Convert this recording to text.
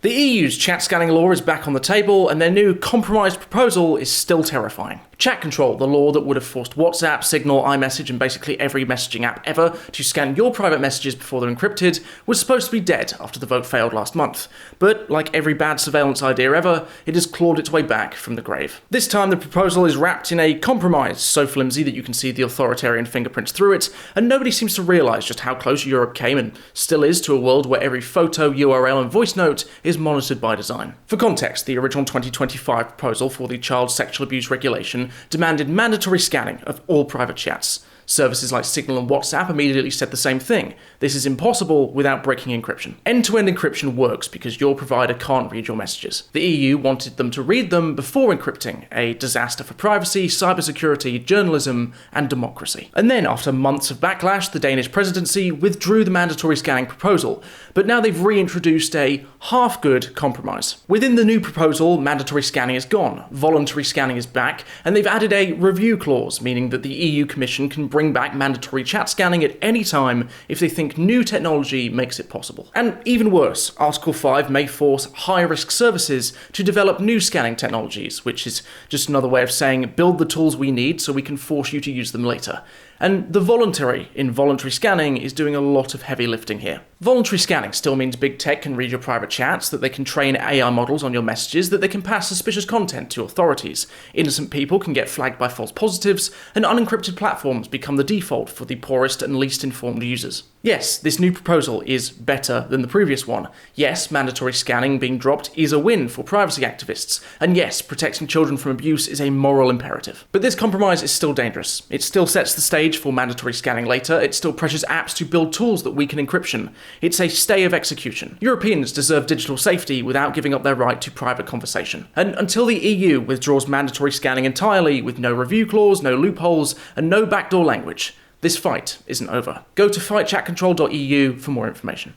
The EU's chat scanning law is back on the table, and their new compromised proposal is still terrifying. Chat control, the law that would have forced WhatsApp, Signal, iMessage, and basically every messaging app ever to scan your private messages before they're encrypted, was supposed to be dead after the vote failed last month. But, like every bad surveillance idea ever, it has clawed its way back from the grave. This time the proposal is wrapped in a compromise so flimsy that you can see the authoritarian fingerprints through it, and nobody seems to realise just how close Europe came and still is to a world where every photo, URL, and voice note is monitored by design. For context, the original 2025 proposal for the Child Sexual Abuse Regulation demanded mandatory scanning of all private chats. Services like Signal and WhatsApp immediately said the same thing. This is impossible without breaking encryption. End-to-end encryption works because your provider can't read your messages. The EU wanted them to read them before encrypting, a disaster for privacy, cybersecurity, journalism, and democracy. And then, after months of backlash, the Danish presidency withdrew the mandatory scanning proposal, but now they've reintroduced a half-good compromise. Within the new proposal, mandatory scanning is gone, voluntary scanning is back, and they've added a review clause, meaning that the EU Commission can bring back mandatory chat scanning at any time if they think new technology makes it possible. And even worse, Article 5 may force high-risk services to develop new scanning technologies, which is just another way of saying build the tools we need so we can force you to use them later. And the voluntary involuntary scanning is doing a lot of heavy lifting here. Voluntary scanning still means big tech can read your private chats, that they can train AI models on your messages, that they can pass suspicious content to authorities. Innocent people can get flagged by false positives, and unencrypted platforms become the default for the poorest and least informed users. Yes, this new proposal is better than the previous one. Yes, mandatory scanning being dropped is a win for privacy activists. And yes, protecting children from abuse is a moral imperative. But this compromise is still dangerous. It still sets the stage for mandatory scanning later. It still pressures apps to build tools that weaken encryption. It's a stay of execution. Europeans deserve digital safety without giving up their right to private conversation. And until the EU withdraws mandatory scanning entirely, with no review clause, no loopholes, and no backdoor language, this fight isn't over. Go to fightchatcontrol.eu for more information.